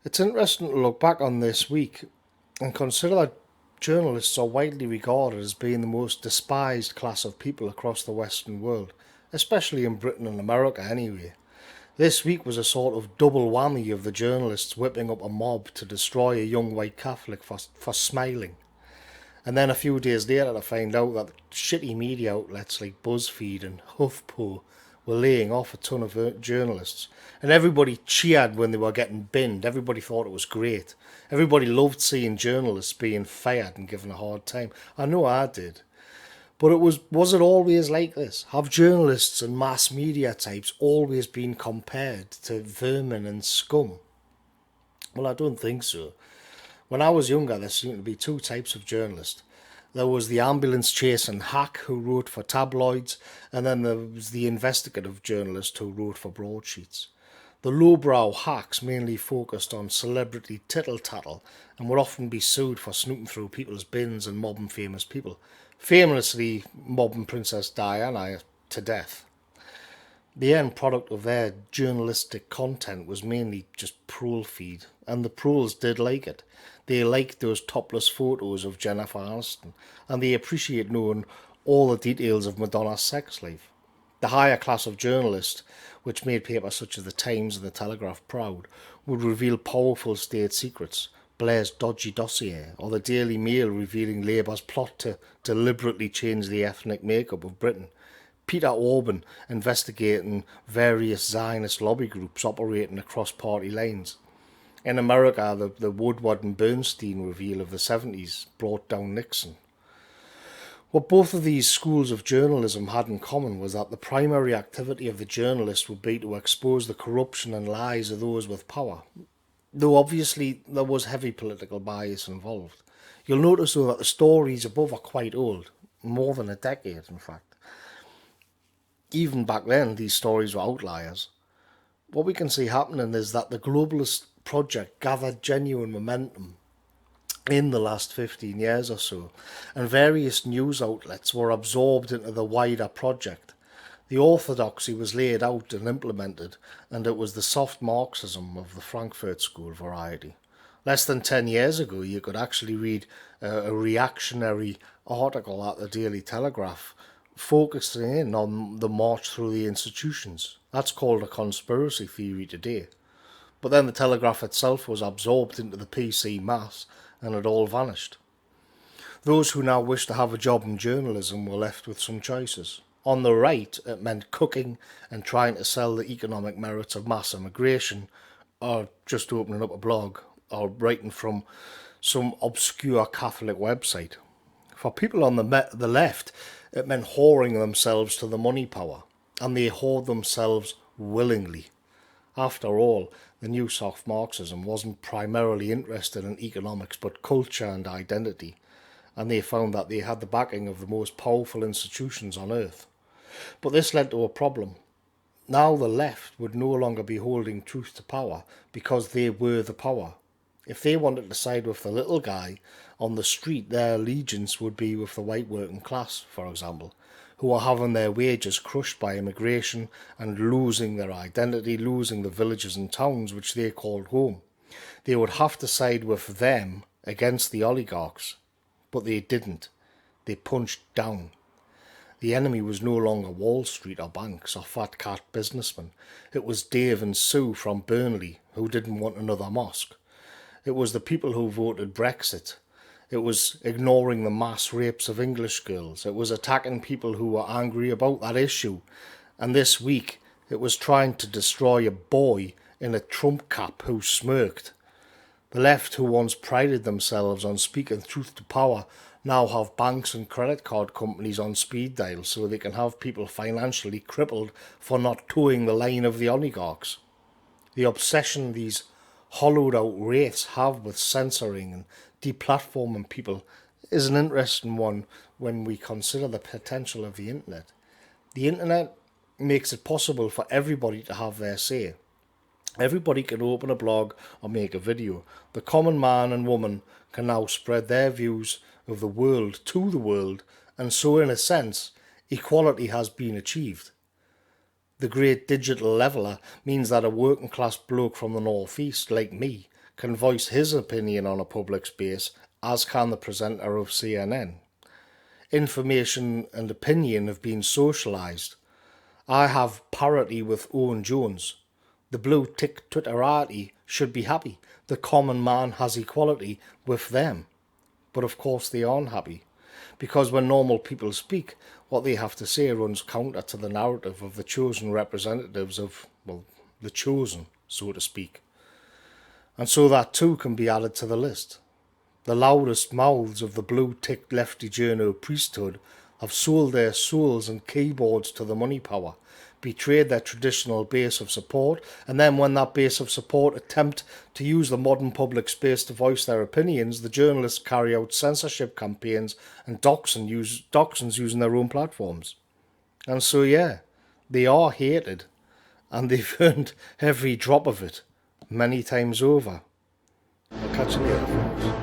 It's interesting to look back on this week and consider that journalists are widely regarded as being the most despised class of people across the Western world, especially in Britain and America anyway. This week was a sort of double whammy of the journalists whipping up a mob to destroy a young white Catholic for smiling. And then a few days later to find out that shitty media outlets like BuzzFeed and HuffPo were laying off a ton of journalists. And everybody cheered when they were getting binned. Everybody thought it was great. Everybody loved seeing journalists being fired and given a hard time. I know I did. But was it always like this? Have journalists and mass media types always been compared to vermin and scum? Well, I don't think so. When I was younger, there seemed to be two types of journalist. There was the ambulance chasing hack who wrote for tabloids, and then there was the investigative journalist who wrote for broadsheets. The lowbrow hacks mainly focused on celebrity tittle tattle and would often be sued for snooping through people's bins and mobbing famous people, famously mobbing Princess Diana to death. The end product of their journalistic content was mainly just prowl feed, and the pros did like it. They liked those topless photos of Jennifer Aniston, and they appreciate knowing all the details of Madonna's sex life. The higher class of journalists, which made papers such as the Times and the Telegraph proud, would reveal powerful state secrets, Blair's dodgy dossier, or the Daily Mail revealing Labour's plot to deliberately change the ethnic makeup of Britain. Peter Orban investigating various Zionist lobby groups operating across party lines. In America, the Woodward and Bernstein reveal of the 70s brought down Nixon. What both of these schools of journalism had in common was that the primary activity of the journalist would be to expose the corruption and lies of those with power, though obviously there was heavy political bias involved. You'll notice though that the stories above are quite old, more than a decade in fact. Even back then, these stories were outliers. What we can see happening is that the globalist project gathered genuine momentum in the last 15 years or so, and various news outlets were absorbed into the wider project. The orthodoxy was laid out and implemented, and it was the soft Marxism of the Frankfurt School variety. Less than 10 years ago, you could actually read a reactionary article at the Daily Telegraph focusing in on the march through the institutions. That's called a conspiracy theory today. But then the Telegraph itself was absorbed into the PC mass and it all vanished. Those who now wish to have a job in journalism were left with some choices. On the right, it meant cooking and trying to sell the economic merits of mass immigration, or just opening up a blog, or writing from some obscure Catholic website. For people on the left, it meant whoring themselves to the money power, and they whored themselves willingly. After all, the new soft Marxism wasn't primarily interested in economics but culture and identity, and they found that they had the backing of the most powerful institutions on earth. But this led to a problem. Now the left would no longer be holding truth to power because they were the power. If they wanted to side with the little guy on the street, their allegiance would be with the white working class, for example, who are having their wages crushed by immigration and losing their identity, losing the villages and towns which they called home. They would have to side with them against the oligarchs, but they didn't. They punched down. The enemy was no longer Wall Street or banks or fat cat businessmen. It was Dave and Sue from Burnley who didn't want another mosque. It was the people who voted Brexit. It was ignoring the mass rapes of English girls. It was attacking people who were angry about that issue. And this week, it was trying to destroy a boy in a Trump cap who smirked. The left, who once prided themselves on speaking truth to power, now have banks and credit card companies on speed dial so they can have people financially crippled for not toeing the line of the oligarchs. The obsession these hollowed out wraiths have with censoring and deplatforming people is an interesting one when we consider the potential of the internet. The internet makes it possible for everybody to have their say. Everybody can open a blog or make a video. The common man and woman can now spread their views of the world to the world, and so in a sense, equality has been achieved. The great digital leveller means that a working class bloke from the northeast like me can voice his opinion on a public space, as can the presenter of CNN. Information and opinion have been socialised. I have parity with Owen Jones. The blue tick Twitterati should be happy. The common man has equality with them. But of course they aren't happy. Because when normal people speak, what they have to say runs counter to the narrative of the chosen representatives of, well, the chosen, so to speak. And so that too can be added to the list. The loudest mouths of the blue-ticked lefty journo priesthood have sold their souls and keyboards to the money power, betrayed their traditional base of support, and then when that base of support attempt to use the modern public space to voice their opinions, the journalists carry out censorship campaigns and dachshunds using their own platforms. And so yeah, they are hated, and they've earned every drop of it, many times over. I'll catch you later, folks.